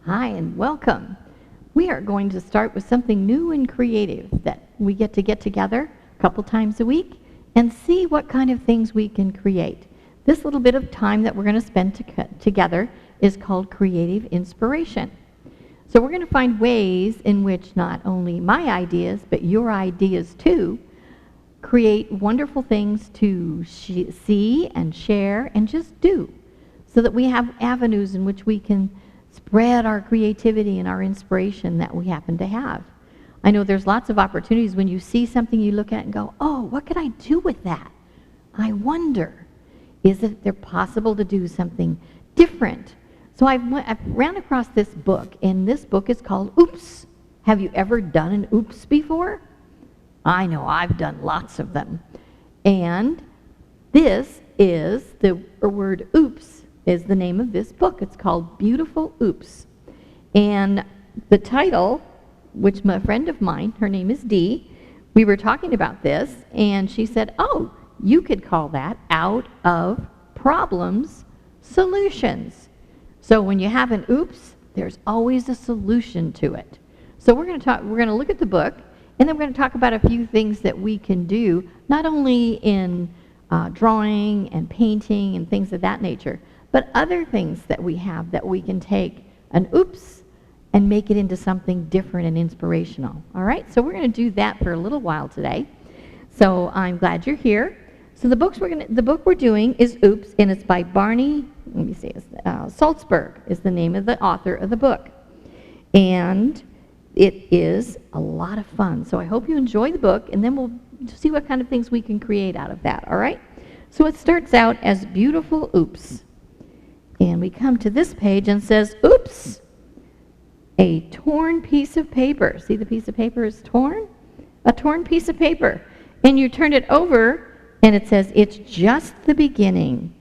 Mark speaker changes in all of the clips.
Speaker 1: Hi and welcome. We are going to start with something new and creative that we get together a couple times a week and see what kind of things we can create. This little bit of time that we're going to spend together is called creative inspiration. So we're going to find ways in which not only my ideas, but your ideas too, create wonderful things to see and share and just do, so that we have avenues in which we can spread our creativity and our inspiration that we happen to have. I know there's lots of opportunities when you see something you look at and go, oh, what could I do with that? I wonder, is it possible to do something different? So I've ran across this book, and this book is called Oops. Have you ever done an oops before? I know, I've done lots of them. And this is the word oops is the name of this book. It's called Beautiful Oops. And the title, which a friend of mine, her name is Dee, we were talking about this, and she said, oh, you could call that Out of Problems, Solutions. So when you have an oops, there's always a solution to it. So we're going to look at the book, and then we're going to talk about a few things that we can do, not only in drawing and painting and things of that nature, but other things that we have that we can take an oops and make it into something different and inspirational. All right, so we're going to do that for a little while today. So I'm glad you're here. So the book we're doing is Oops, and it's by Barney. Let me see. Salzberg is the name of the author of the book, and it is a lot of fun. So I hope you enjoy the book, and then we'll see what kind of things we can create out of that. All right. So it starts out as Beautiful Oops, and we come to this page and says, "Oops, a torn piece of paper." See, the piece of paper is torn. A torn piece of paper, and you turn it over. And it says, it's just the beginning,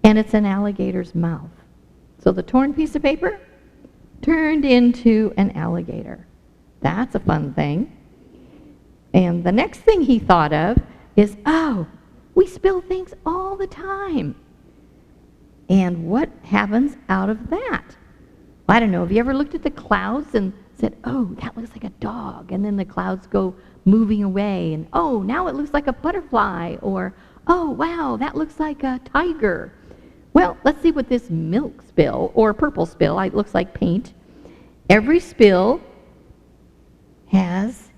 Speaker 1: and it's an alligator's mouth. So the torn piece of paper turned into an alligator. That's a fun thing. And the next thing he thought of is, oh, we spill things all the time. And what happens out of that? I don't know, have you ever looked at the clouds and said, oh, that looks like a dog, and then the clouds go moving away, and oh, now it looks like a butterfly, or oh, wow, that looks like a tiger. Well, let's see what this milk spill, or purple spill, it looks like paint. Every spill has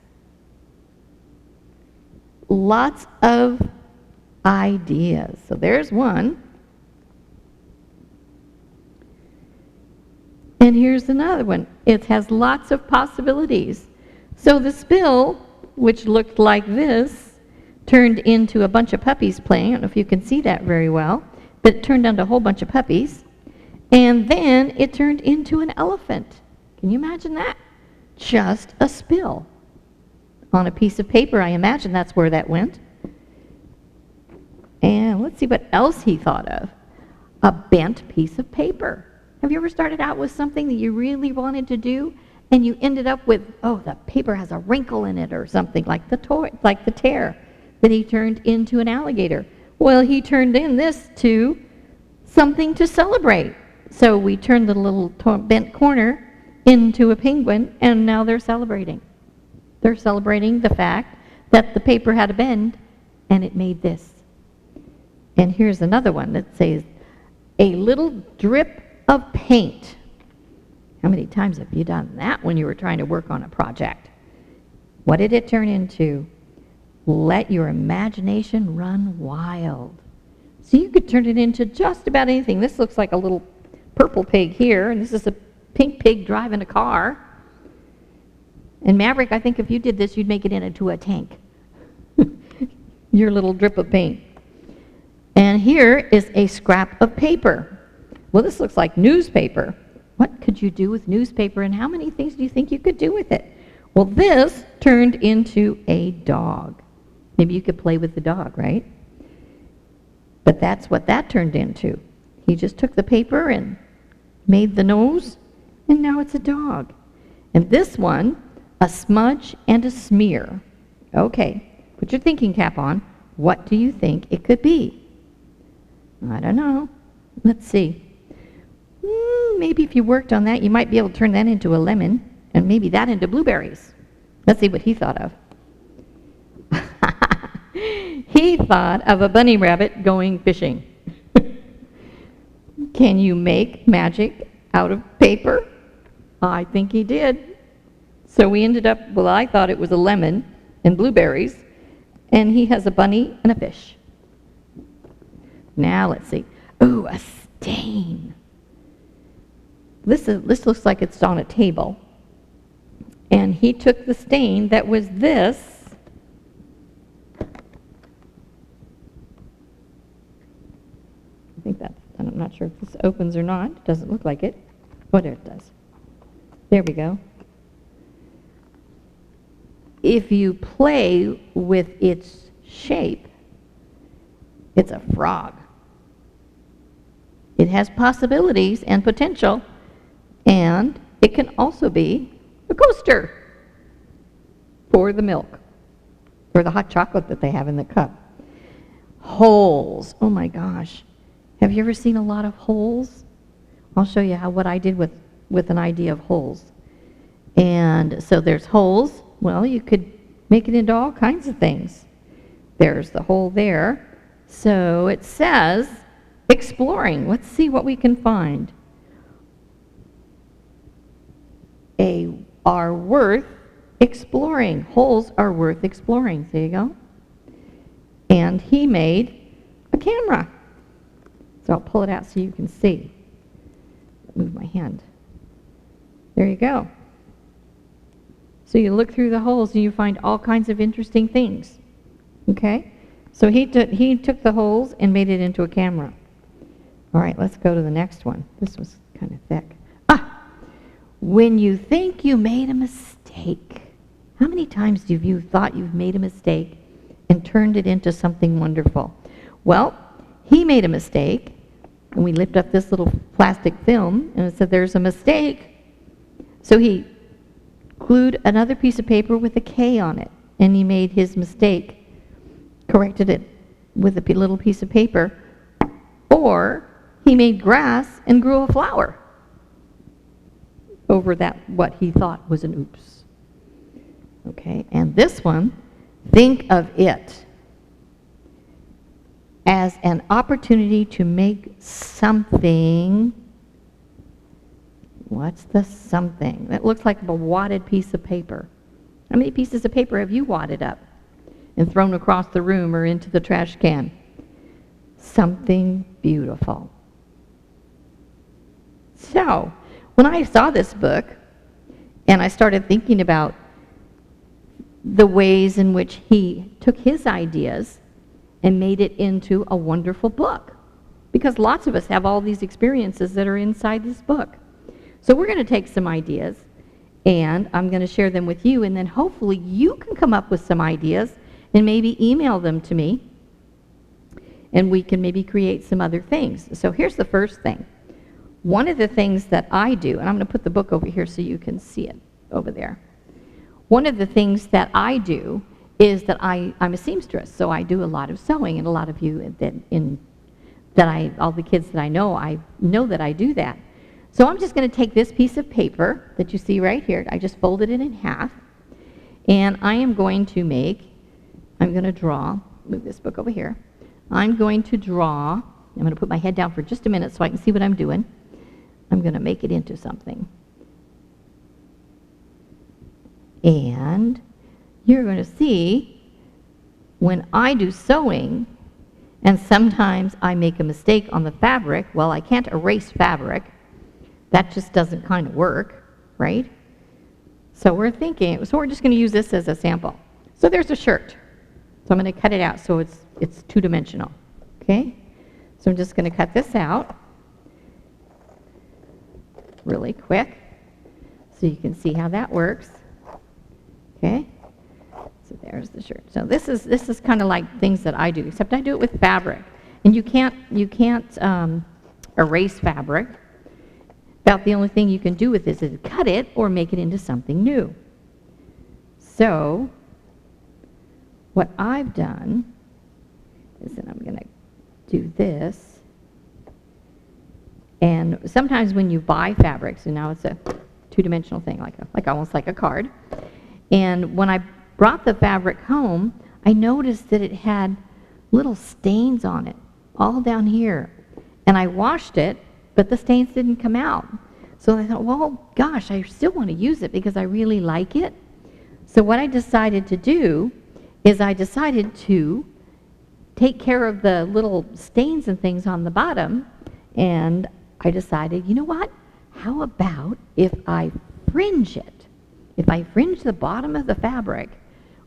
Speaker 1: lots of ideas. So there's one. And here's another one. It has lots of possibilities. So the spill, which looked like this, turned into a bunch of puppies playing. I don't know if you can see that very well, but it turned into a whole bunch of puppies. And then it turned into an elephant. Can you imagine that? Just a spill on a piece of paper. I imagine that's where that went. And let's see what else he thought of. A bent piece of paper. Have you ever started out with something that you really wanted to do, and you ended up with, oh, the paper has a wrinkle in it or something, like the tear that he turned into an alligator? Well, he turned in this to something to celebrate. So we turned the little bent corner into a penguin, and now they're celebrating. They're celebrating the fact that the paper had a bend, and it made this. And here's another one that says, a little drip of paint. How many times have you done that when you were trying to work on a project? What did it turn into? Let your imagination run wild. So you could turn it into just about anything. This looks like a little purple pig here, and this is a pink pig driving a car. And Maverick, I think if you did this, you'd make it into a tank. Your little drip of paint. And here is a scrap of paper. Well, this looks like newspaper. What could you do with newspaper, and how many things do you think you could do with it? Well, this turned into a dog. Maybe you could play with the dog, right? But that's what that turned into. He just took the paper and made the nose, and now it's a dog. And this one, a smudge and a smear. Okay, put your thinking cap on. What do you think it could be? I don't know. Let's see. Maybe if you worked on that, you might be able to turn that into a lemon, and maybe that into blueberries. Let's see what he thought of. He thought of a bunny rabbit going fishing. Can you make magic out of paper? I think he did. So we ended up, well, I thought it was a lemon and blueberries, and he has a bunny and a fish. Now let's see. Ooh, a stain. This looks like it's on a table. And he took the stain that was this. I think that's, I'm not sure if this opens or not. It doesn't look like it. Oh, there it does. There we go. If you play with its shape, it's a frog. It has possibilities and potential, and it can also be a coaster for the milk, or the hot chocolate that they have in the cup. Holes. Oh my gosh. Have you ever seen a lot of holes? I'll show you what I did with an idea of holes. And so there's holes. Well, you could make it into all kinds of things. There's the hole there. So it says exploring. Let's see what we can find. Are worth exploring. Holes are worth exploring. There you go. And he made a camera. So I'll pull it out so you can see. Move my hand. There you go. So you look through the holes and you find all kinds of interesting things. Okay? So he took the holes and made it into a camera. All right, let's go to the next one. This was kind of thick. When you think you made a mistake, how many times have you thought you've made a mistake and turned it into something wonderful? Well, he made a mistake, and we lifted up this little plastic film, and it said there's a mistake. So he glued another piece of paper with a K on it, and he made his mistake, corrected it with a little piece of paper, or he made grass and grew a flower over that what he thought was an oops. Okay, and this one, think of it as an opportunity to make something. What's the something? That looks like a wadded piece of paper. How many pieces of paper have you wadded up and thrown across the room or into the trash can? Something beautiful. So, when I saw this book and I started thinking about the ways in which he took his ideas and made it into a wonderful book, because lots of us have all these experiences that are inside this book. So we're going to take some ideas and I'm going to share them with you, and then hopefully you can come up with some ideas and maybe email them to me and we can maybe create some other things. So here's the first thing. One of the things that I do, and I'm going to put the book over here so you can see it over there. One of the things that I do is that I'm a seamstress, so I do a lot of sewing, and a lot of you all the kids that I know that I do that. So I'm just going to take this piece of paper that you see right here. I just folded it in half, and I'm going to draw, move this book over here. I'm going to put my head down for just a minute so I can see what I'm doing. I'm going to make it into something. And you're going to see when I do sewing, and sometimes I make a mistake on the fabric. Well, I can't erase fabric. That just doesn't kind of work, right? So we're just going to use this as a sample. So there's a shirt. So I'm going to cut it out so it's two-dimensional, okay? So I'm just going to cut this out really quick so you can see how that works. Okay, so there's the shirt. So this is kind of like things that I do, except I do it with fabric, and you can't erase fabric. About the only thing you can do with this is cut it or make it into something new. So what I've done is that I'm going to do this, And sometimes when you buy fabrics, and now it's a two-dimensional thing, almost like a card. And when I brought the fabric home, I noticed that it had little stains on it, all down here. And I washed it, but the stains didn't come out. So I thought, well, gosh, I still want to use it because I really like it. So what I decided to do is I decided to take care of the little stains and things on the bottom, and I decided, you know what? How about if I fringe it? If I fringe the bottom of the fabric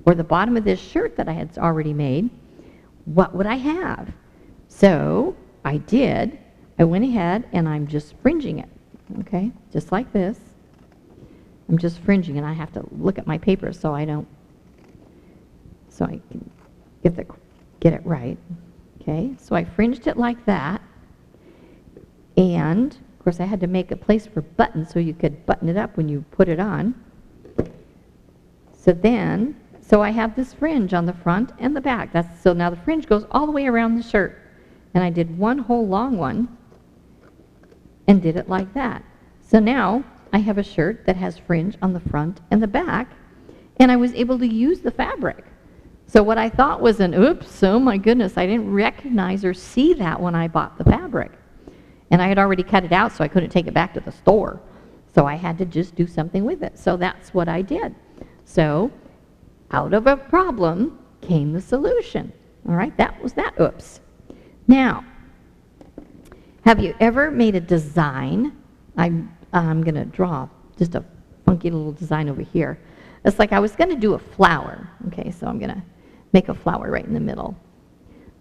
Speaker 1: or the bottom of this shirt that I had already made, what would I have? So I did. I went ahead and I'm just fringing it, okay? Just like this. I'm just fringing, and I have to look at my paper so I can get it right. Okay, so I fringed it like that, and of course I had to make a place for buttons so you could button it up when you put it on. So I have this fringe on the front and the back. So now the fringe goes all the way around the shirt, and I did one whole long one and did it like that. So now I have a shirt that has fringe on the front and the back, and I was able to use the fabric. So what I thought was an oops, oh my goodness, I didn't recognize or see that when I bought the fabric. And I had already cut it out, so I couldn't take it back to the store. So I had to just do something with it. So that's what I did. So out of a problem came the solution. All right, that was that oops. Now, have you ever made a design? I'm going to draw just a funky little design over here. It's like I was going to do a flower. Okay, so I'm going to make a flower right in the middle.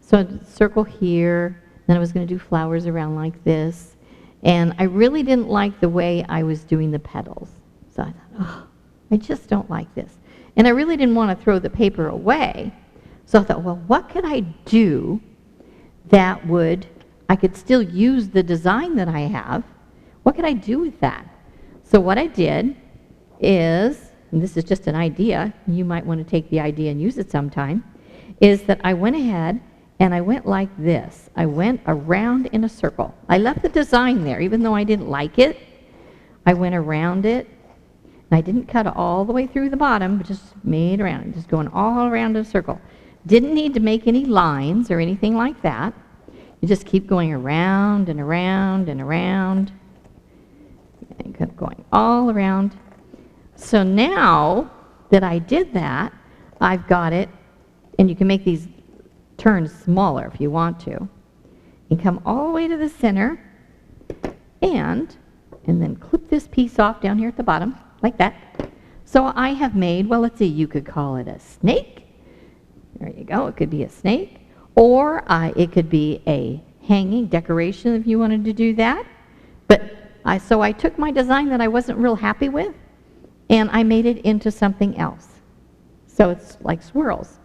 Speaker 1: So I'd circle here, then I was going to do flowers around like this. And I really didn't like the way I was doing the petals. So I thought, oh, I just don't like this. And I really didn't want to throw the paper away. So I thought, well, what could I do that I could still use the design that I have? What could I do with that? So what I did is, and this is just an idea, you might want to take the idea and use it sometime, is that I went ahead and I went like this. I went around in a circle. I left the design there, even though I didn't like it. I went around it, and I didn't cut all the way through the bottom, but just made around, just going all around in a circle. Didn't need to make any lines or anything like that. You just keep going around and around and around. And kept going all around. So now that I did that, I've got it, and you can make these turns smaller if you want to, and come all the way to the center, and then clip this piece off down here at the bottom, like that. So I have made, well, let's see, you could call it a snake. There you go, it could be a snake, or it could be a hanging decoration if you wanted to do that. But so I took my design that I wasn't real happy with, and I made it into something else. So it's like swirls.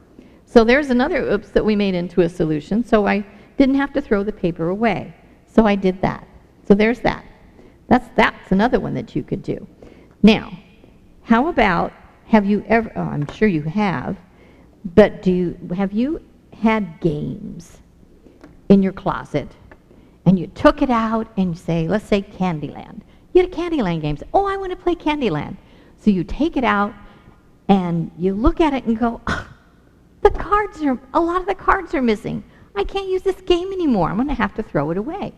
Speaker 1: So there's another oops that we made into a solution, so I didn't have to throw the paper away. So I did that. So there's that. That's another one that you could do. Now, how about, have you ever, oh, I'm sure you have, but have you had games in your closet, and you took it out and you say, let's say Candyland. You had a Candyland game. Oh, I want to play Candyland. So you take it out and you look at it and go, oh, a lot of the cards are missing. I can't use this game anymore. I'm going to have to throw it away.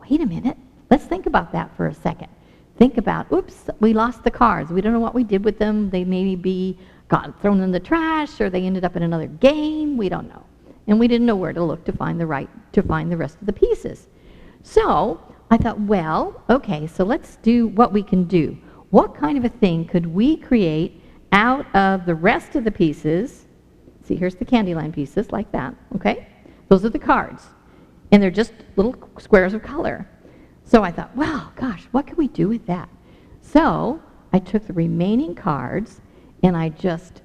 Speaker 1: Wait a minute. Let's think about that for a second. Think about, oops, we lost the cards. We don't know what we did with them. They maybe got thrown in the trash, or they ended up in another game. We don't know. And we didn't know where to look to find the rest of the pieces. So I thought, well, okay, so let's do what we can do. What kind of a thing could we create out of the rest of the pieces? See, here's the Candyland pieces, like that, okay? Those are the cards. And they're just little squares of color. So I thought, well, gosh, what can we do with that? So I took the remaining cards and I just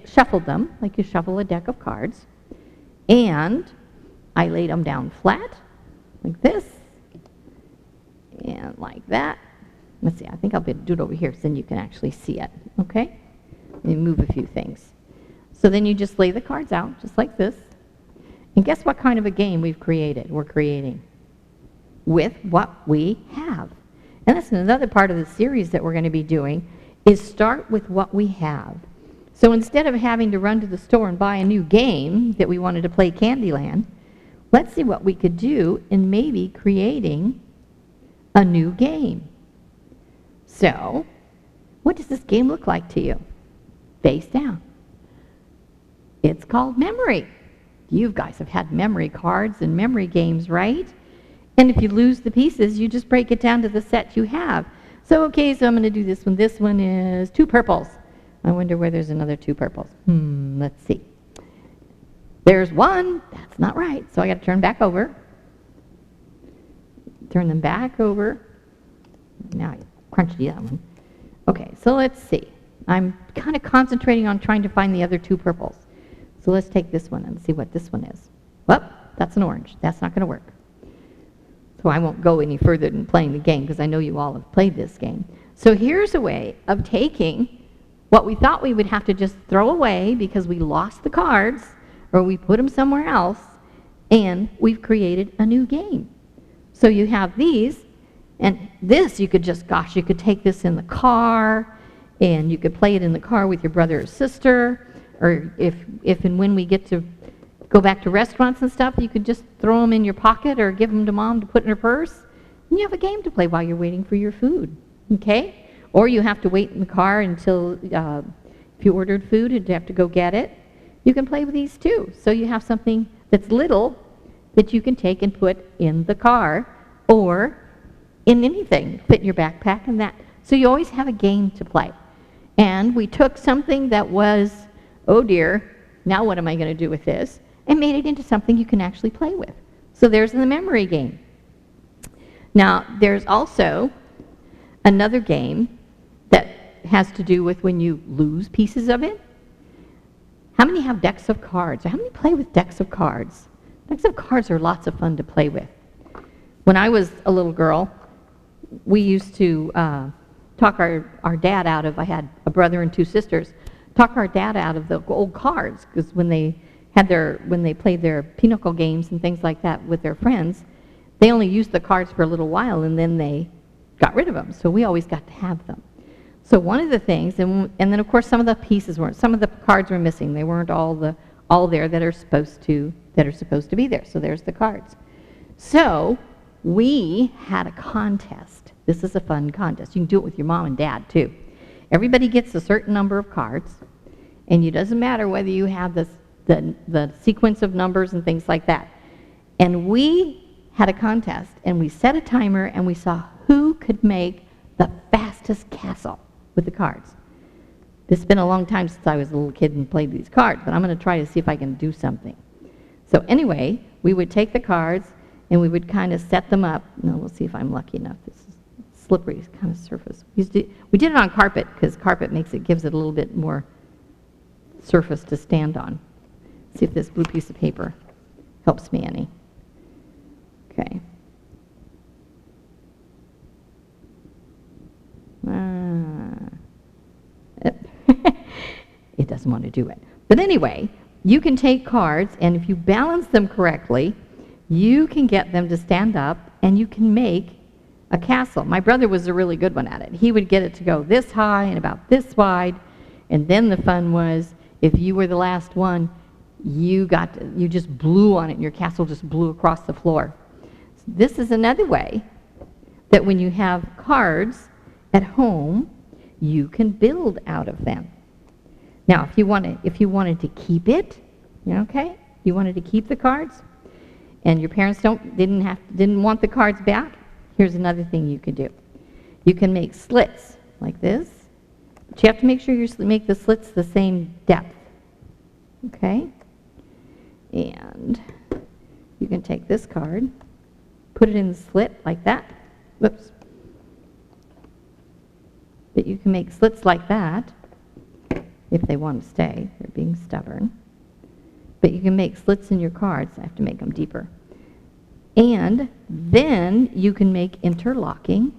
Speaker 1: shuffled them, like you shuffle a deck of cards. And I laid them down flat, like this, and like that. Let's see, I think I'll be able to do it over here so then you can actually see it, okay? And move a few things. So then you just lay the cards out, just like this. And guess what kind of a game we're creating? with what we have. And that's another part of the series that we're going to be doing, is start with what we have. So instead of having to run to the store and buy a new game that we wanted to play Candyland, let's see what we could do in maybe creating a new game. So, what does this game look like to you? Face down. It's called memory. You guys have had memory cards and memory games, right? And if you lose the pieces, you just break it down to the set you have. So, okay, so I'm going to do this one. This one is 2 purples. I wonder where there's another 2 purples. Let's see. There's 1. That's not right. So I got to turn back over. Turn them back over. Now I crunched that one. Okay, so let's see. I'm kind of concentrating on trying to find the other 2 purples. So let's take this one and see what this one is. Well, that's an orange. That's not going to work. So I won't go any further than playing the game because I know you all have played this game. So here's a way of taking what we thought we would have to just throw away because we lost the cards or we put them somewhere else, and we've created a new game. So you have these, and this you could just, gosh, you could take this in the car, and you could play it in the car with your brother or sister, or if and when we get to go back to restaurants and stuff, you could just throw them in your pocket or give them to Mom to put in her purse, and you have a game to play while you're waiting for your food, okay? Or you have to wait in the car until, if you ordered food and you have to go get it, you can play with these too. So you have something that's little that you can take and put in the car or in anything, fit in your backpack and that. So you always have a game to play. And we took something that was, oh dear, now what am I going to do with this? And made it into something you can actually play with. So there's the memory game. Now, there's also another game that has to do with when you lose pieces of it. How many have decks of cards? Or how many play with decks of cards? Decks of cards are lots of fun to play with. When I was a little girl, we used to talk our dad out of, I had a brother and 2 sisters, talk our dad out of the old cards, because when they played their pinochle games and things like that with their friends, they only used the cards for a little while and then they got rid of them. So we always got to have them. So one of the things, and then of course some of the pieces weren't, some of the cards were missing. They weren't all there that are supposed to be there. So there's the cards. So we had a contest. This is a fun contest. You can do it with your mom and dad too. Everybody gets a certain number of cards, and it doesn't matter whether you have the sequence of numbers and things like that. And we had a contest, and we set a timer, and we saw who could make the fastest castle with the cards. This has been a long time since I was a little kid and played these cards, but I'm going to try to see if I can do something. So anyway, we would take the cards, and we would kind of set them up. Now, we'll see if I'm lucky enough. This is slippery kind of surface. We did it on carpet, because carpet gives it a little bit more surface to stand on. See if this blue piece of paper helps me any. Okay. It doesn't want to do it. But anyway, you can take cards, and if you balance them correctly, you can get them to stand up, and you can make a castle. My brother was a really good one at it. He would get it to go this high and about this wide, and then the fun was, if you were the last one, you just blew on it, and your castle just blew across the floor. So this is another way that when you have cards at home, you can build out of them. Now, if you wanted to keep it, okay, you wanted to keep the cards, and your parents didn't want the cards back, here's another thing you could do. You can make slits like this, but you have to make sure you make the slits the same depth, okay? And you can take this card, put it in the slit like that. Whoops. But you can make slits like that if they want to stay. They're being stubborn. But you can make slits in your cards. I have to make them deeper. And then you can make interlocking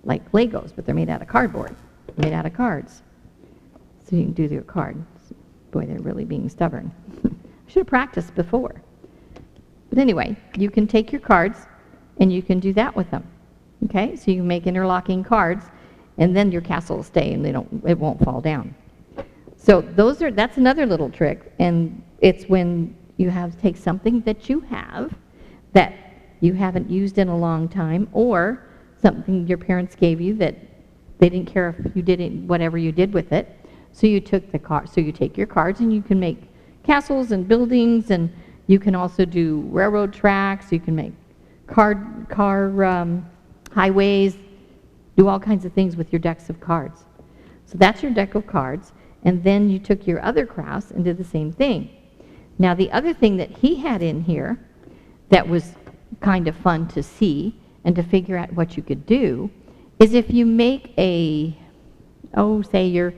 Speaker 1: like Legos, but they're made out of cardboard, made out of cards. So you can do your card. Boy, they're really being stubborn. I should have practiced before. But anyway, you can take your cards, and you can do that with them. Okay, so you can make interlocking cards, and then your castle will stay and it won't fall down. So that's another little trick, and it's when you take something that you have that you haven't used in a long time, or something your parents gave you that they didn't care if you did it, whatever you did with it. So you take your cards and you can make castles and buildings, and you can also do railroad tracks. You can make highways, do all kinds of things with your decks of cards. So that's your deck of cards, and then you took your other crafts and did the same thing. Now the other thing that he had in here that was kind of fun to see and to figure out what you could do is if you make say you're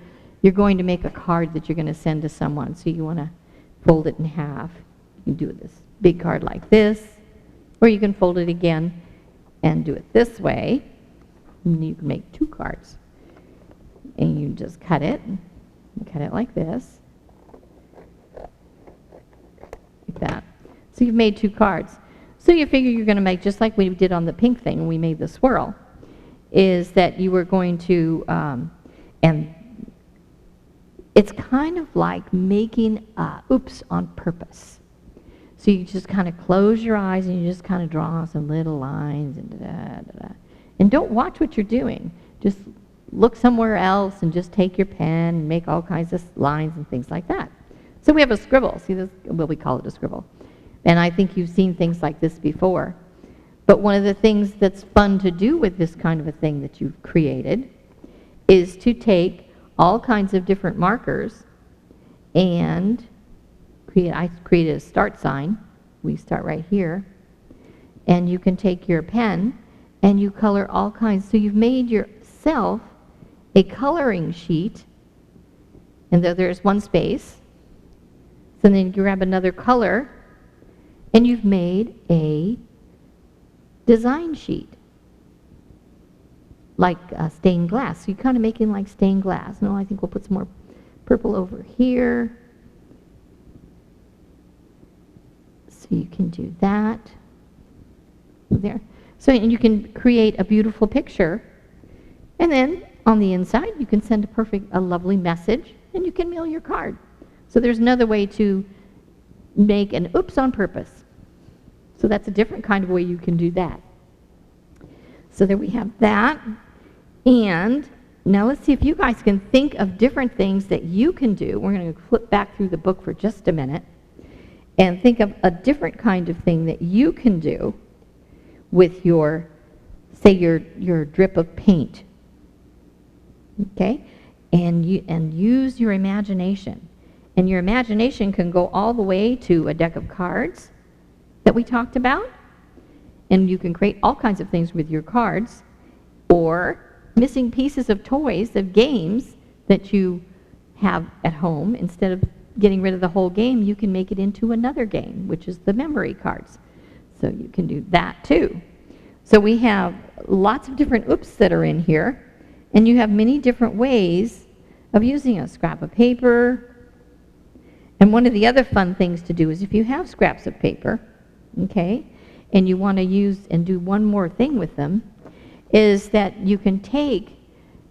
Speaker 1: going to make a card that you're going to send to someone, so you want to fold it in half. You can do this big card like this, or you can fold it again and do it this way, and you can make 2 cards. And you just cut it like this, like that. So you've made 2 cards. So you figure you're going to make, just like we did on the pink thing when we made the swirl, is that you were going to, and it's kind of like making oops on purpose. So you just kind of close your eyes and you just kind of draw some little lines and da-da-da-da. And don't watch what you're doing. Just look somewhere else and just take your pen and make all kinds of lines and things like that. So we have a scribble. See this? Well, we call it a scribble. And I think you've seen things like this before. But one of the things that's fun to do with this kind of a thing that you've created is to take all kinds of different markers and I created a start sign. We start right here. And you can take your pen and you color all kinds. So you've made yourself a coloring sheet, and there's one space. So then you grab another color, and you've made a design sheet, like stained glass. So you're kind of making like stained glass. No, I think we'll put some more purple over here. So you can do that there. So and you can create a beautiful picture, and then on the inside you can send a lovely message, and you can mail your card. So there's another way to make an oops on purpose. So that's a different kind of way you can do that. So there we have that. And now let's see if you guys can think of different things that you can do. We're going to flip back through the book for just a minute and think of a different kind of thing that you can do with your drip of paint. Okay? And use your imagination. And your imagination can go all the way to a deck of cards that we talked about. And you can create all kinds of things with your cards, or missing pieces of toys, of games that you have at home. Instead of getting rid of the whole game, you can make it into another game, which is the memory cards. So you can do that too. So we have lots of different oops that are in here, and you have many different ways of using a scrap of paper. And one of the other fun things to do is if you have scraps of paper, okay, and you want to use and do one more thing with them, is that you can take,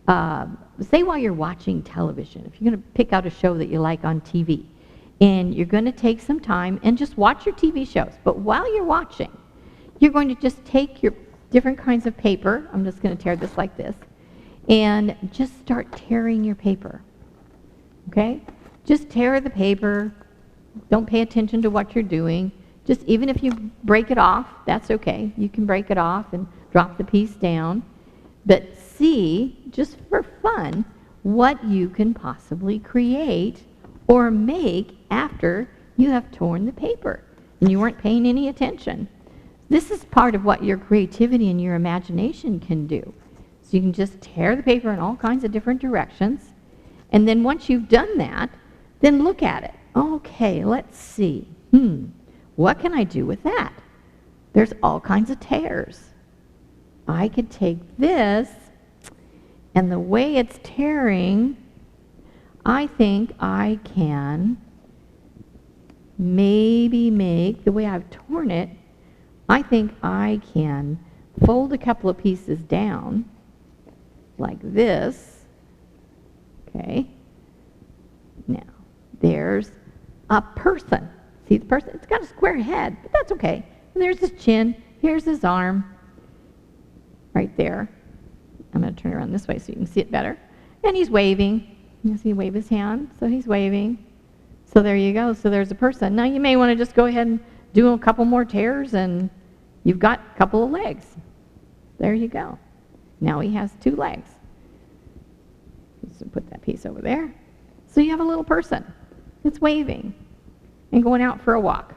Speaker 1: say while you're watching television, if you're going to pick out a show that you like on TV, and you're going to take some time and just watch your TV shows. But while you're watching, you're going to just take your different kinds of paper. I'm just going to tear this like this. And just start tearing your paper. Okay? Just tear the paper. Don't pay attention to what you're doing. Just even if you break it off, that's okay. You can break it off and drop the piece down. But see, just for fun, what you can possibly create or make after you have torn the paper and you weren't paying any attention. This is part of what your creativity and your imagination can do. So you can just tear the paper in all kinds of different directions. And then once you've done that, then look at it. Okay, let's see. What can I do with that? There's all kinds of tears. I could take this, and the way it's tearing, I think I can maybe make, the way I've torn it, I think I can fold a couple of pieces down like this. Okay. Now, there's a person. See the person? It's got a square head, but that's okay. And there's his chin. Here's his arm. Right there. I'm going to turn around this way so you can see it better. And he's waving. You see him wave his hand? So he's waving. So there you go. So there's a person. Now you may want to just go ahead and do a couple more tears and you've got a couple of legs. There you go. Now he has 2 legs. So put that piece over there. So you have a little person that's waving and going out for a walk.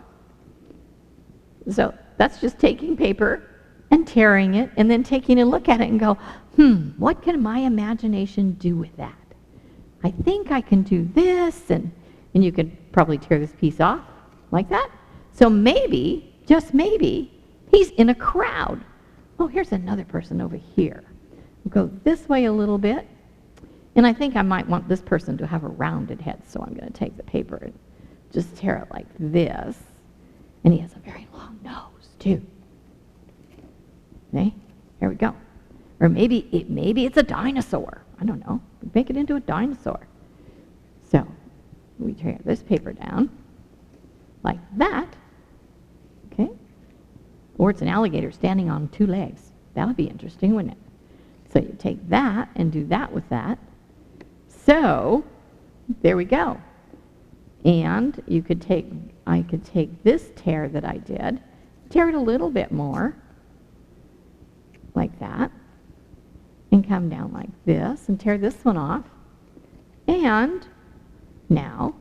Speaker 1: So that's just taking paper and tearing it and then taking a look at it and go, what can my imagination do with that? I think I can do this, and you could probably tear this piece off like that. So maybe, just maybe, he's in a crowd. Oh, here's another person over here. We'll go this way a little bit. And I think I might want this person to have a rounded head, so I'm going to take the paper and just tear it like this. And he has a very long nose, too. Okay, here we go. Or maybe it's a dinosaur. I don't know. Make it into a dinosaur. So we tear this paper down like that. Okay. Or it's an alligator standing on 2 legs. That'll be interesting, wouldn't it? So you take that and do that with that. So there we go. And I could take this tear that I did, tear it a little bit more, like that, and come down like this and tear this one off. And now,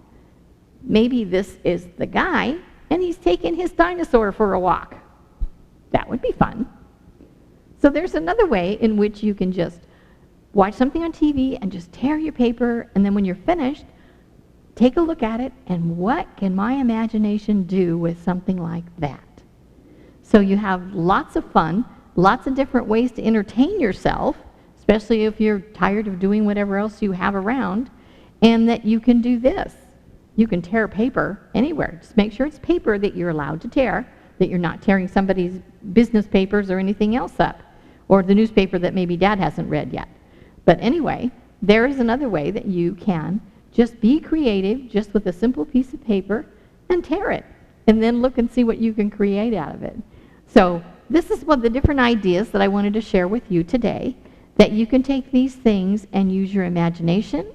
Speaker 1: maybe this is the guy and he's taking his dinosaur for a walk. That would be fun. So there's another way in which you can just watch something on TV and just tear your paper, and then when you're finished, take a look at it and what can my imagination do with something like that? So you have lots of fun, lots of different ways to entertain yourself, especially if you're tired of doing whatever else you have around, and that you can do this. You can tear paper anywhere. Just make sure it's paper that you're allowed to tear, that you're not tearing somebody's business papers or anything else up, or the newspaper that maybe Dad hasn't read yet. But anyway, there is another way that you can just be creative, just with a simple piece of paper, and tear it, and then look and see what you can create out of it. So this is one of the different ideas that I wanted to share with you today, that you can take these things and use your imagination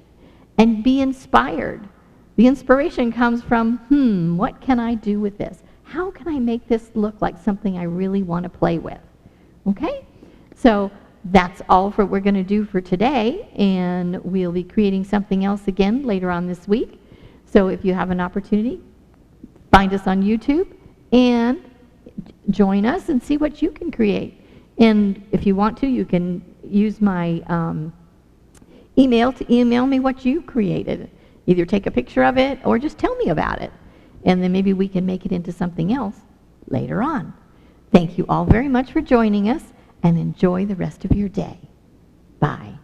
Speaker 1: and be inspired. The inspiration comes from, what can I do with this? How can I make this look like something I really want to play with? Okay? So that's all for what we're going to do for today, and we'll be creating something else again later on this week. So if you have an opportunity, find us on YouTube and join us and see what you can create. And if you want to, you can use my email to email me what you created. Either take a picture of it or just tell me about it. And then maybe we can make it into something else later on. Thank you all very much for joining us, and enjoy the rest of your day. Bye.